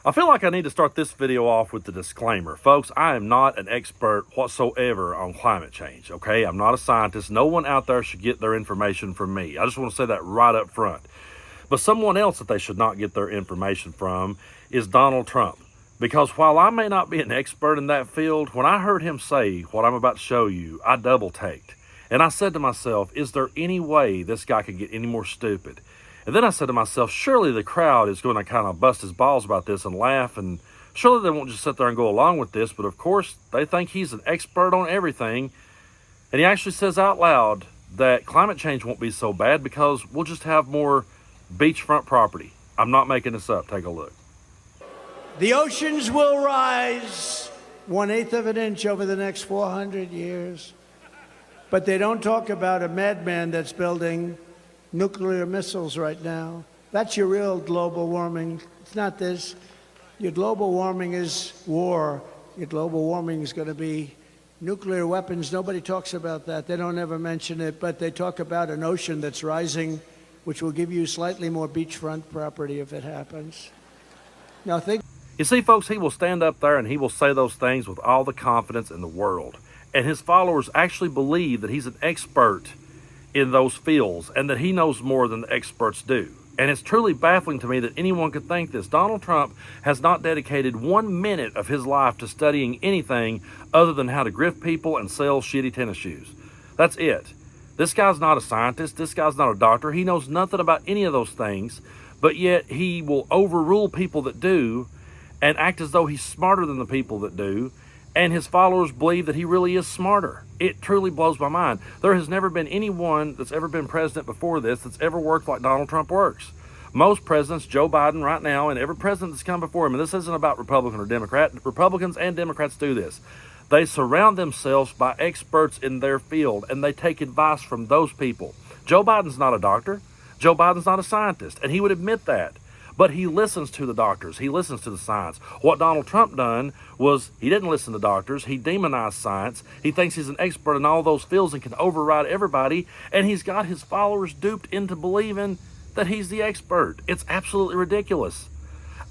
I feel like I need to start this video off with the disclaimer. Folks, I am not an expert whatsoever on climate change, okay? I'm not a scientist. No one out there should get their information from me. I just want to say that right up front. But someone else that they should not get their information from is Donald Trump. Because while I may not be an expert in that field, when I heard him say what I'm about to show you, I double-taked. And I said to myself, is there any way this guy could get any more stupid? And then I said to myself, surely the crowd is going to kind of bust his balls about this and laugh, and surely they won't just sit there and go along with this. But of course, they think he's an expert on everything. And he actually says out loud that climate change won't be so bad because we'll just have more beachfront property. I'm not making this up. Take a look. The oceans will rise 1/8 of an inch over the next 400 years. But they don't talk about a madman that's building nuclear missiles right now. That's your real global warming. It's not this. Your global warming is war. Your global warming is going to be nuclear weapons. Nobody talks about that. They don't ever mention it, but they talk about an ocean that's rising, which will give you slightly more beachfront property if it happens. Now think. You see, folks, he will stand up there and he will say those things with all the confidence in the world. And his followers actually believe that he's an expert in those fields and that he knows more than the experts do. And it's truly baffling to me that anyone could think this. Donald Trump has not dedicated 1 minute of his life to studying anything other than how to grift people and sell shitty tennis shoes. That's it. This guy's not a scientist. This guy's not a doctor. He knows nothing about any of those things, but yet he will overrule people that do and act as though he's smarter than the people that do. And his followers believe that he really is smarter. It truly blows my mind. There has never been anyone that's ever been president before this that's ever worked like Donald Trump works. Most presidents, Joe Biden right now, and every president that's come before him, and this isn't about Republican or Democrat, Republicans and Democrats do this. They surround themselves by experts in their field, and they take advice from those people. Joe Biden's not a doctor. Joe Biden's not a scientist, and he would admit that. But he listens to the doctors. He listens to the science. What Donald Trump done was he didn't listen to doctors. He demonized science. He thinks he's an expert in all those fields and can override everybody. And he's got his followers duped into believing that he's the expert. It's absolutely ridiculous.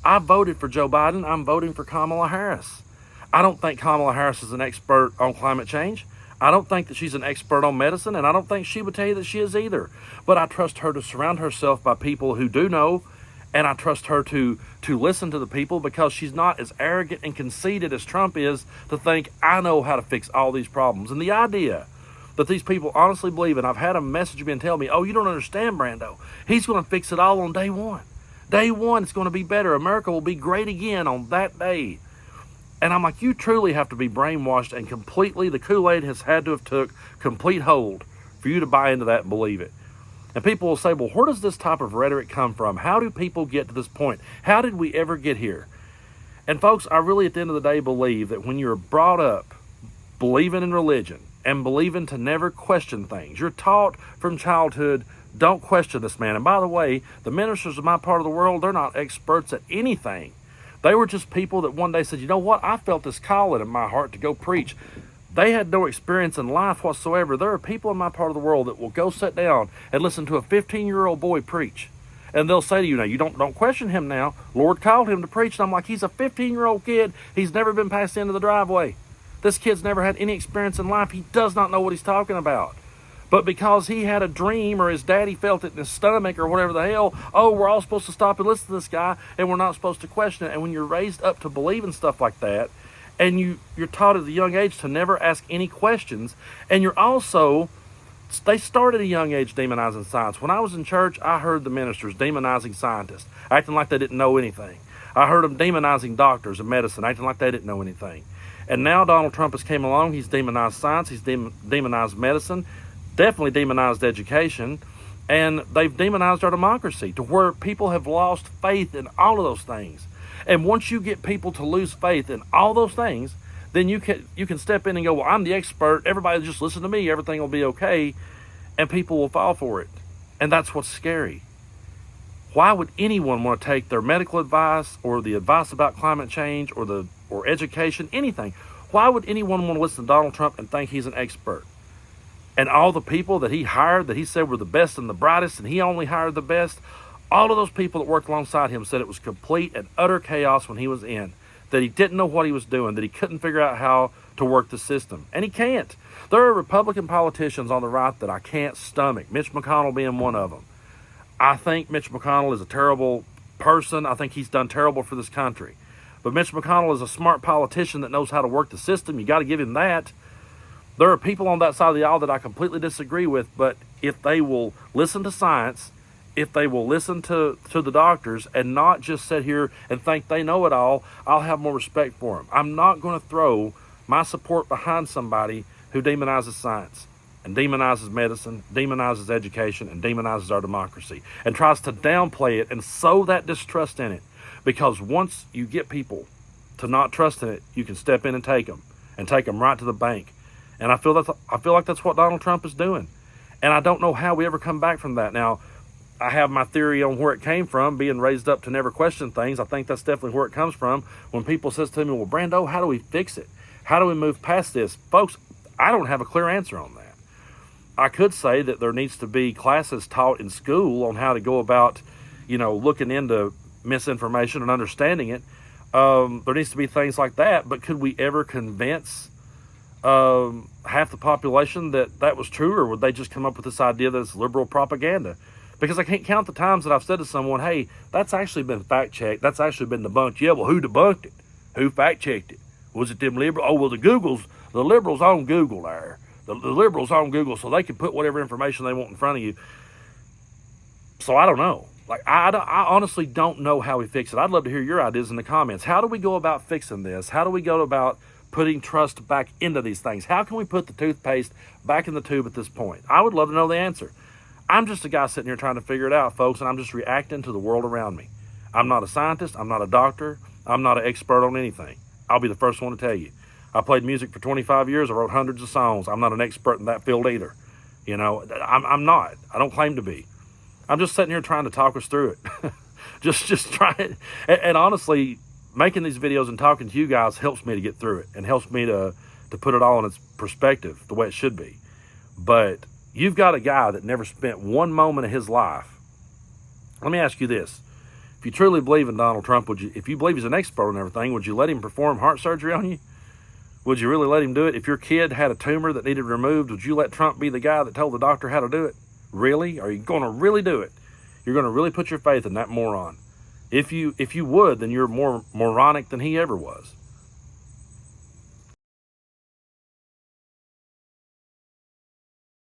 I voted for Joe Biden. I'm voting for Kamala Harris. I don't think Kamala Harris is an expert on climate change. I don't think that she's an expert on medicine, and I don't think she would tell you that she is either. But I trust her to surround herself by people who do know. And I trust her to listen to the people because she's not as arrogant and conceited as Trump is to think, I know how to fix all these problems. And the idea that these people honestly believe, and I've had them message me and tell me, oh, you don't understand, Brando. He's going to fix it all on day one. Day one, it's going to be better. America will be great again on that day. And I'm like, you truly have to be brainwashed and completely, the Kool-Aid has had to have took complete hold for you to buy into that and believe it. And people will say, well, where does this type of rhetoric come from? How do people get to this point? How did we ever get here? And folks, I really at the end of the day believe that when you're brought up believing in religion and believing to never question things, you're taught from childhood, don't question this man. And by the way, the ministers of my part of the world, they're not experts at anything. They were just people that one day said, you know what? I felt this calling in my heart to go preach. They had no experience in life whatsoever. There are people in my part of the world that will go sit down and listen to a 15-year-old boy preach. And they'll say to you, now, you don't question him now. Lord called him to preach. And I'm like, he's a 15-year-old kid. He's never been past the end of the driveway. This kid's never had any experience in life. He does not know what he's talking about. But because he had a dream or his daddy felt it in his stomach or whatever the hell, oh, we're all supposed to stop and listen to this guy and we're not supposed to question it. And when you're raised up to believe in stuff like that, and you're taught at a young age to never ask any questions. And you're also, they started at a young age demonizing science. When I was in church, I heard the ministers demonizing scientists, acting like they didn't know anything. I heard them demonizing doctors and medicine, acting like they didn't know anything. And now Donald Trump has came along. He's demonized science. He's demonized medicine, definitely demonized education. And they've demonized our democracy to where people have lost faith in all of those things. And once you get people to lose faith in all those things, then you can step in and go, well, I'm the expert. Everybody just listen to me. Everything will be okay. And people will fall for it. And that's what's scary. Why would anyone want to take their medical advice or the advice about climate change or education, anything? Why would anyone want to listen to Donald Trump and think he's an expert? And all the people that he hired that he said were the best and the brightest and he only hired the best, All of those people that worked alongside him said it was complete and utter chaos when he was in, that he didn't know what he was doing, that he couldn't figure out how to work the system. And he can't. There are Republican politicians on the right that I can't stomach, Mitch McConnell being one of them. I think Mitch McConnell is a terrible person. I think he's done terrible for this country. But Mitch McConnell is a smart politician that knows how to work the system. You got to give him that. There are people on that side of the aisle that I completely disagree with, but if they will listen to science, if they will listen to the doctors and not just sit here and think they know it all, I'll have more respect for them. I'm not going to throw my support behind somebody who demonizes science and demonizes medicine, demonizes education, and demonizes our democracy, and tries to downplay it and sow that distrust in it. Because once you get people to not trust in it, you can step in and take them right to the bank. And I feel like that's what Donald Trump is doing. And I don't know how we ever come back from that. Now, I have my theory on where it came from, being raised up to never question things. I think that's definitely where it comes from. When people says to me, well, Brando, how do we fix it? How do we move past this? Folks, I don't have a clear answer on that. I could say that there needs to be classes taught in school on how to go about, looking into misinformation and understanding it. There needs to be things like that. But could we ever convince half the population that was true, or would they just come up with this idea that it's liberal propaganda? Because I can't count the times that I've said to someone, hey, that's actually been fact-checked. That's actually been debunked. Yeah, well, who debunked it? Who fact-checked it? Was it them liberals? Oh, well, the liberals on Google there. The liberals on Google, so they can put whatever information they want in front of you. So I don't know. I honestly don't know how we fix it. I'd love to hear your ideas in the comments. How do we go about fixing this? How do we go about putting trust back into these things? How can we put the toothpaste back in the tube at this point? I would love to know the answer. I'm just a guy sitting here trying to figure it out, folks, and I'm just reacting to the world around me. I'm not a scientist. I'm not a doctor. I'm not an expert on anything. I'll be the first one to tell you. I played music for 25 years. I wrote hundreds of songs. I'm not an expert in that field either. I'm not. I don't claim to be. I'm just sitting here trying to talk us through it. just trying. And honestly, making these videos and talking to you guys helps me to get through it and helps me to put it all in its perspective the way it should be. But you've got a guy that never spent one moment of his life. Let me ask you this. If you truly believe in Donald Trump, if you believe he's an expert on everything, would you let him perform heart surgery on you? Would you really let him do it? If your kid had a tumor that needed removed, would you let Trump be the guy that told the doctor how to do it? Really? Are you going to really do it? You're going to really put your faith in that moron? If you would, then you're more moronic than he ever was.